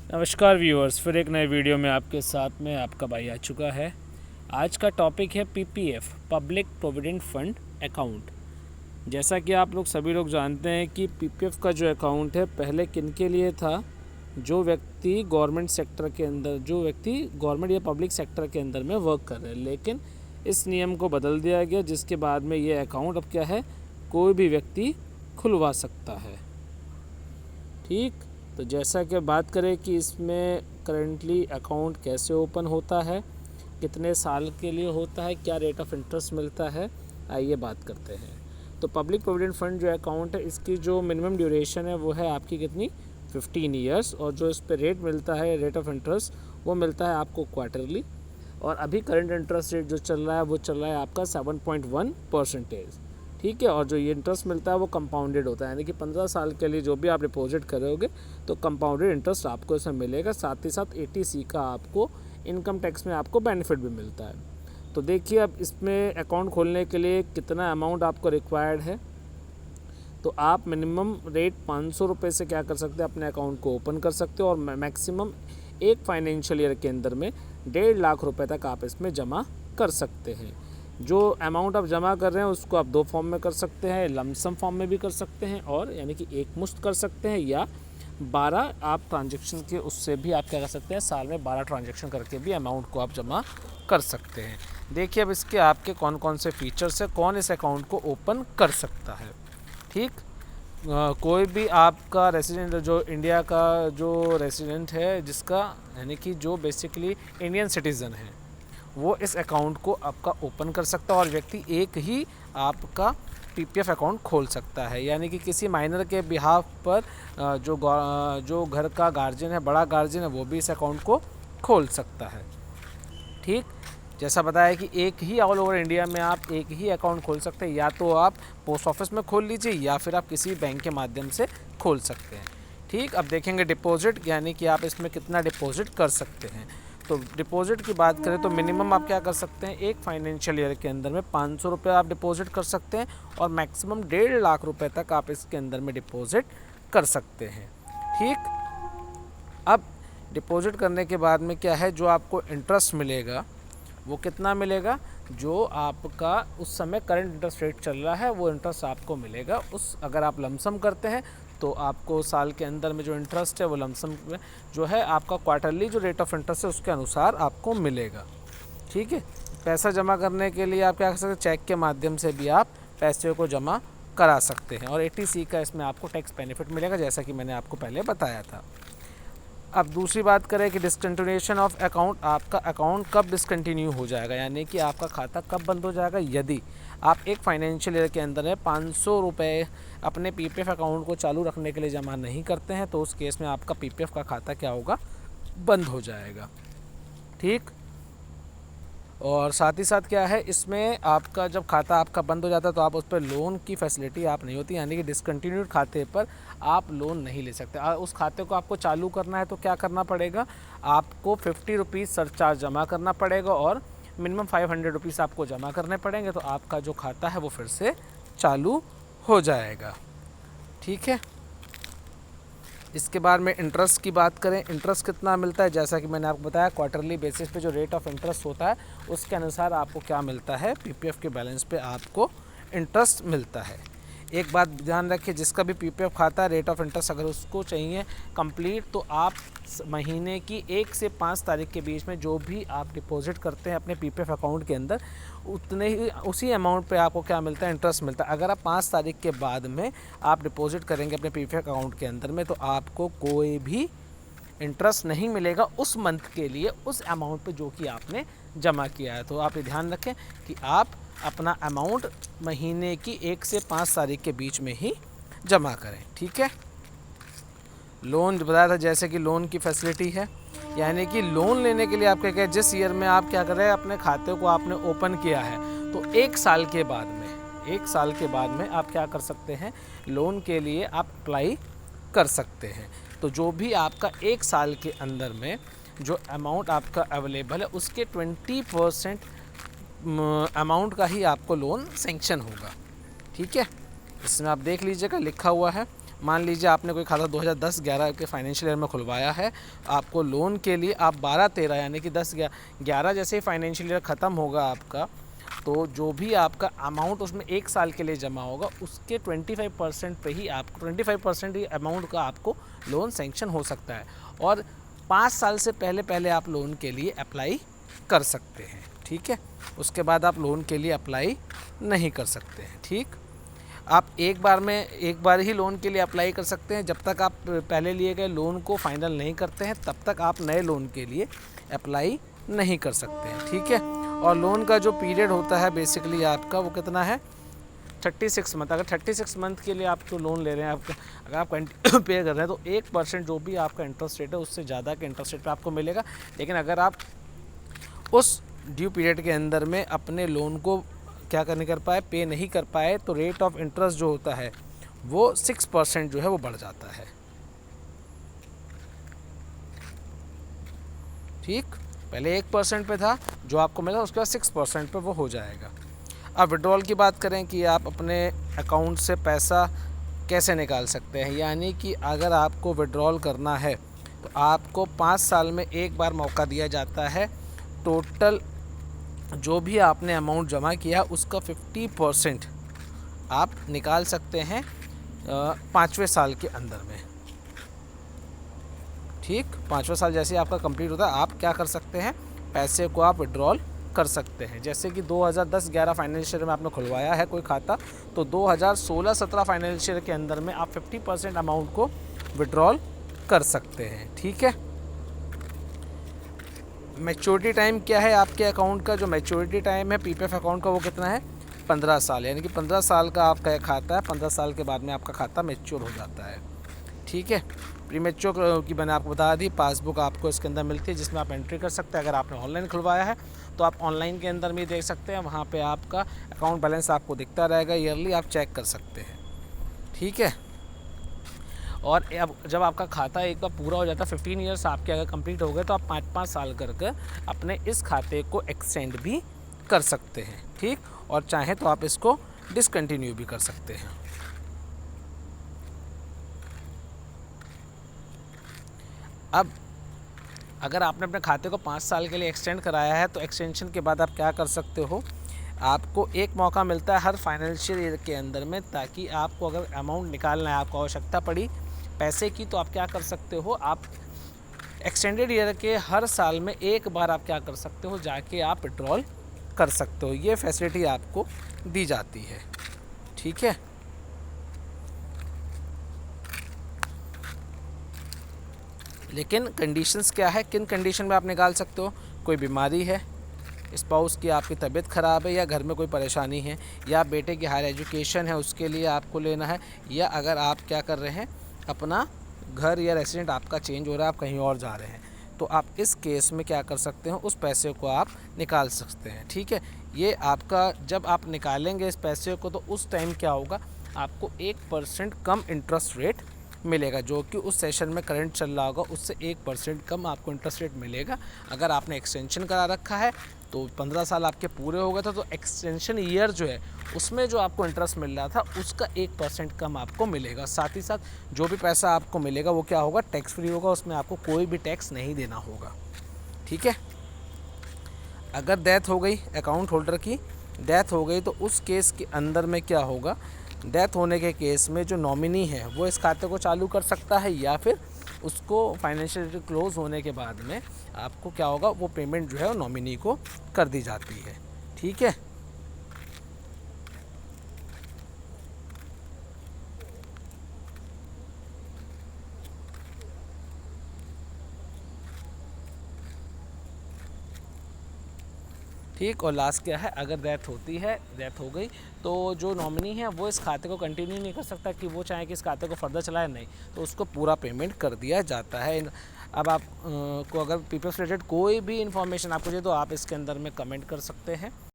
नमस्कार व्यूअर्स, फिर एक नए वीडियो में आपके साथ में आपका भाई आ चुका है। आज का टॉपिक है PPF, public provident fund account. जैसा कि आप लोग सभी लोग जानते हैं कि पीपीएफ का जो अकाउंट है पहले किनके लिए था, जो व्यक्ति गवर्नमेंट सेक्टर के अंदर, जो व्यक्ति गवर्नमेंट या पब्लिक सेक्टर के अंदर में वर्क कर रहे हैं। लेकिन इस नियम को बदल दिया गया, जिसके बाद में ये अकाउंट अब क्या है, कोई भी व्यक्ति खुलवा सकता है। ठीक, तो जैसा कि बात करें कि इसमें करंटली अकाउंट कैसे ओपन होता है, कितने साल के लिए होता है, क्या रेट ऑफ इंटरेस्ट मिलता है, आइए बात करते हैं। तो पब्लिक प्रोविडेंट फंड जो अकाउंट है, इसकी जो मिनिमम ड्यूरेशन है वो है आपकी कितनी, 15 ईयर्स। और जो इस पर रेट मिलता है, रेट ऑफ इंटरेस्ट, वो मिलता है आपको क्वार्टरली। और अभी करंट इंटरेस्ट रेट जो चल रहा है वो चल रहा है आपका 7.1%। ठीक है। और जो ये इंटरेस्ट मिलता है वो कंपाउंडेड होता है, यानी कि 15 साल के लिए जो भी आप डिपॉजिट करोगे तो कंपाउंडेड इंटरेस्ट आपको इसमें मिलेगा। साथ ही साथ 80C का आपको इनकम टैक्स में आपको बेनिफिट भी मिलता है। तो देखिए, अब इसमें अकाउंट खोलने के लिए कितना अमाउंट आपको रिक्वायर्ड है। तो आप मिनिमम रेट 500 रुपये से क्या कर सकते हैं, अपने अकाउंट को ओपन कर सकते हो। और मैक्सिमम एक फाइनेंशियल ईयर के अंदर में 1.5 लाख रुपए तक आप इसमें जमा कर सकते हैं। जो अमाउंट आप जमा कर रहे हैं उसको आप 2 फॉर्म में कर सकते हैं, लमसम फॉर्म में भी कर सकते हैं, और यानी कि एक मुश्त कर सकते हैं, या 12 आप ट्रांजेक्शन के उससे भी आप क्या कर सकते हैं, साल में 12 ट्रांजेक्शन करके भी अमाउंट को आप जमा कर सकते हैं। देखिए, अब इसके आपके कौन कौन से फीचर्स है, कौन इस अकाउंट को ओपन कर सकता है। ठीक, कोई भी आपका रेसिडेंट, जो इंडिया का जो रेसिडेंट है, जिसका यानी कि जो बेसिकली इंडियन सिटीज़न है, वो इस अकाउंट को आपका ओपन कर सकता है। और व्यक्ति एक ही आपका पीपीएफ अकाउंट खोल सकता है, यानी कि किसी माइनर के बिहाफ पर जो घर का गार्जियन है, बड़ा गार्जियन है, वो भी इस अकाउंट को खोल सकता है। ठीक, जैसा बताया कि एक ही ऑल ओवर इंडिया में आप एक ही अकाउंट खोल सकते हैं, या तो आप पोस्ट ऑफिस में खोल लीजिए या फिर आप किसी बैंक के माध्यम से खोल सकते हैं। ठीक, अब देखेंगे डिपॉजिट, यानी कि आप इसमें कितना डिपॉजिट कर सकते हैं। तो डिपॉजिट की बात करें तो मिनिमम आप क्या कर सकते हैं, एक फाइनेंशियल ईयर के अंदर में 500 रुपये आप डिपॉजिट कर सकते हैं, और मैक्सिमम 1.5 लाख रुपए तक आप इसके अंदर में डिपॉजिट कर सकते हैं। ठीक, अब डिपॉजिट करने के बाद में क्या है, जो आपको इंटरेस्ट मिलेगा वो कितना मिलेगा, जो आपका उस समय करंट इंटरेस्ट रेट चल रहा है वो इंटरेस्ट आपको मिलेगा। उस अगर आप लमसम करते हैं तो आपको साल के अंदर में जो इंटरेस्ट है वो लमसम में जो है आपका क्वार्टरली जो रेट ऑफ इंटरेस्ट है उसके अनुसार आपको मिलेगा। ठीक है। पैसा जमा करने के लिए आप क्या कर सकते हैं, चेक के माध्यम से भी आप पैसे को जमा करा सकते हैं, और 80C का इसमें आपको टैक्स बेनिफिट मिलेगा, जैसा कि मैंने आपको पहले बताया था। अब दूसरी बात करें कि डिसकंटिन्यूएशन ऑफ अकाउंट, आपका अकाउंट कब डिसकंटिन्यू हो जाएगा, यानी कि आपका खाता कब बंद हो जाएगा। यदि आप एक फाइनेंशियल ईयर के अंदर में 500 रुपये अपने पीपीएफ अकाउंट को चालू रखने के लिए जमा नहीं करते हैं, तो उस केस में आपका पीपीएफ का खाता क्या होगा, बंद हो जाएगा। ठीक, और साथ ही साथ क्या है, इसमें आपका जब खाता आपका बंद हो जाता है तो आप उस पर लोन की फैसिलिटी आप नहीं होती, यानी कि डिसकंटिन्यूड खाते पर आप लोन नहीं ले सकते। उस खाते को आपको चालू करना है तो क्या करना पड़ेगा, आपको 50 रुपीज़ सरचार्ज जमा करना पड़ेगा, और मिनिमम 500 रुपीज़ आपको जमा करने पड़ेंगे, तो आपका जो खाता है वो फिर से चालू हो जाएगा। ठीक है। इसके बाद में इंटरेस्ट की बात करें, इंटरेस्ट कितना मिलता है, जैसा कि मैंने आपको बताया क्वार्टरली बेसिस पे जो रेट ऑफ इंटरेस्ट होता है उसके अनुसार आपको क्या मिलता है, पीपीएफ के बैलेंस पे आपको इंटरेस्ट मिलता है। एक बात ध्यान रखिए, जिसका भी पीपीएफ खाता है, रेट ऑफ इंटरेस्ट अगर उसको चाहिए कंप्लीट, तो आप महीने की 1 से 5 तारीख के बीच में जो भी आप डिपॉजिट करते हैं अपने पीपीएफ अकाउंट के अंदर, उतने ही उसी अमाउंट पे आपको क्या मिलता है, इंटरेस्ट मिलता है। अगर आप 5 तारीख के बाद में आप डिपॉजिट करेंगे अपने पीपीएफ अकाउंट के अंदर में, तो आपको कोई भी इंटरेस्ट नहीं मिलेगा उस मंथ के लिए, उस अमाउंट पे जो कि आपने जमा किया है। तो आप ये ध्यान रखें कि आप अपना अमाउंट महीने की 1 से 5 तारीख के बीच में ही जमा करें। ठीक है। लोन बताया था, जैसे कि लोन की फैसिलिटी है, यानी कि लोन लेने के लिए आप क्या, जिस ईयर में आप क्या कर रहे हैं, अपने खाते को आपने ओपन किया है, तो 1 साल के बाद में, 1 साल के बाद में आप क्या कर सकते हैं, लोन के लिए आप अप्लाई कर सकते हैं। तो जो भी आपका 1 साल के अंदर में जो अमाउंट आपका अवेलेबल है उसके 20% अमाउंट का ही आपको लोन सेंक्शन होगा। ठीक है। इसमें आप देख लीजिएगा, लिखा हुआ है मान लीजिए आपने कोई खाता 2010-11 के फाइनेंशियल ईयर में खुलवाया है, आपको लोन के लिए आप 12-13 यानी कि 10-11 जैसे ही फाइनेंशियल ईयर ख़त्म होगा आपका, तो जो भी आपका अमाउंट उसमें 1 साल के लिए जमा होगा उसके 25% पे ही आपको 25% ही अमाउंट का आपको लोन सेंक्शन हो सकता है, और 5 साल से पहले आप लोन के लिए अप्लाई कर सकते हैं। ठीक है, उसके बाद आप लोन के लिए अप्लाई नहीं कर सकते हैं। ठीक, आप एक बार ही लोन के लिए अप्लाई कर सकते हैं। जब तक आप पहले लिए गए लोन को फाइनल नहीं करते हैं तब तक आप नए लोन के लिए अप्लाई नहीं कर सकते हैं। ठीक है, और लोन का जो पीरियड होता है बेसिकली आपका वो कितना है, 36 मंथ। अगर 36 मंथ के लिए आप जो लोन ले रहे हैं, आपका अगर आप पे कर रहे हैं तो 1% जो भी आपका इंटरेस्ट रेट है उससे ज़्यादा के इंटरेस्ट रेट पे आपको मिलेगा। लेकिन अगर आप उस ड्यू पीरियड के अंदर में अपने लोन को क्या नहीं कर पाए, पे नहीं कर पाए, तो रेट ऑफ इंटरेस्ट जो होता है वो 6% जो है वो बढ़ जाता है। ठीक, पहले 1% पे था जो आपको मिला, उसके बाद 6% पे वो हो जाएगा। अब विड्रॉल की बात करें कि आप अपने अकाउंट से पैसा कैसे निकाल सकते हैं, यानी कि अगर आपको विड्रॉल करना है तो आपको 5 साल में एक बार मौका दिया जाता है। टोटल जो भी आपने अमाउंट जमा किया उसका 50% आप निकाल सकते हैं 5वें साल के अंदर में। ठीक, 5वां साल जैसे आपका कंप्लीट होता है आप क्या कर सकते हैं, पैसे को आप विड्रॉल कर सकते हैं। जैसे कि 2010-11 फाइनेंशियल में आपने खुलवाया है कोई खाता, तो 2016-17 फाइनेंशियल के अंदर में आप 50% अमाउंट को विड्रॉल कर सकते हैं। ठीक है, मैच्योरिटी टाइम क्या है आपके अकाउंट का, जो मैच्योरिटी टाइम है पीपीएफ अकाउंट का वो कितना है, 15 साल, यानी कि 15 साल का आपका खाता है। 15 साल के बाद में आपका खाता मैच्योर हो जाता है। ठीक है, प्री मैच्योर की मैंने आपको बता दी, पासबुक आपको इसके अंदर मिलती है जिसमें आप एंट्री कर सकते हैं। अगर आपने ऑनलाइन खुलवाया है तो आप ऑनलाइन के अंदर भी देख सकते हैं, वहाँ पे आपका अकाउंट बैलेंस आपको दिखता रहेगा, ईयरली आप चेक कर सकते हैं। ठीक है, और अब जब आपका खाता एक बार पूरा हो जाता है, 15 ईयर्स आपके अगर कंप्लीट हो गए, तो आप 5-5 साल करके अपने इस खाते को एक्सटेंड भी कर सकते हैं। ठीक, और चाहे तो आप इसको डिसकंटिन्यू भी कर सकते हैं। अब अगर आपने अपने खाते को 5 साल के लिए एक्सटेंड कराया है तो एक्सटेंशन के बाद आप क्या कर सकते हो, आपको एक मौका मिलता है हर फाइनेंशियल ईयर के अंदर में, ताकि आपको अगर अमाउंट निकालना है, आपको आवश्यकता पड़ी पैसे की, तो आप क्या कर सकते हो, आप एक्सटेंडेड ईयर के हर साल में एक बार आप क्या कर सकते हो, जाके आप विड्रॉल कर सकते हो। ये फैसिलिटी आपको दी जाती है। ठीक है, लेकिन कंडीशंस क्या है, किन कंडीशन में आप निकाल सकते हो, कोई बीमारी है, स्पाउस की आपकी तबीयत ख़राब है, या घर में कोई परेशानी है, या बेटे की हायर एजुकेशन है उसके लिए आपको लेना है, या अगर आप क्या कर रहे हैं, अपना घर या रेसिडेंट आपका चेंज हो रहा है, आप कहीं और जा रहे हैं, तो आप इस केस में क्या कर सकते हो, उस पैसे को आप निकाल सकते हैं। ठीक है, ये आपका जब आप निकालेंगे इस पैसे को तो उस टाइम क्या होगा, आपको 1% कम इंटरेस्ट रेट मिलेगा, जो कि उस सेशन में करंट चल रहा होगा उससे 1% कम आपको इंटरेस्ट रेट मिलेगा। अगर आपने एक्सटेंशन करा रखा है तो 15 साल आपके पूरे हो गए थे, तो एक्सटेंशन ईयर जो है उसमें जो आपको इंटरेस्ट मिल रहा था उसका 1% कम आपको मिलेगा। साथ ही साथ जो भी पैसा आपको मिलेगा वो क्या होगा, टैक्स फ्री होगा, उसमें आपको कोई भी टैक्स नहीं देना होगा। ठीक है, अगर डेथ हो गई, अकाउंट होल्डर की डेथ हो गई, तो उस केस के अंदर में क्या होगा, डेथ होने के केस में जो नॉमिनी है वो इस खाते को चालू कर सकता है, या फिर उसको फाइनेंशियल क्लोज होने के बाद में आपको क्या होगा, वो पेमेंट जो है वो नॉमिनी को कर दी जाती है। ठीक है, ठीक, और लास्ट क्या है, अगर डेथ होती है, डेथ हो गई, तो जो नॉमिनी है वो इस खाते को कंटिन्यू नहीं कर सकता, कि वो चाहे कि इस खाते को फर्दर चलाए, नहीं, तो उसको पूरा पेमेंट कर दिया जाता है। अब आप को अगर पीपीएफ रिलेटेड कोई भी इन्फॉर्मेशन आपको चाहिए तो आप इसके अंदर में कमेंट कर सकते हैं।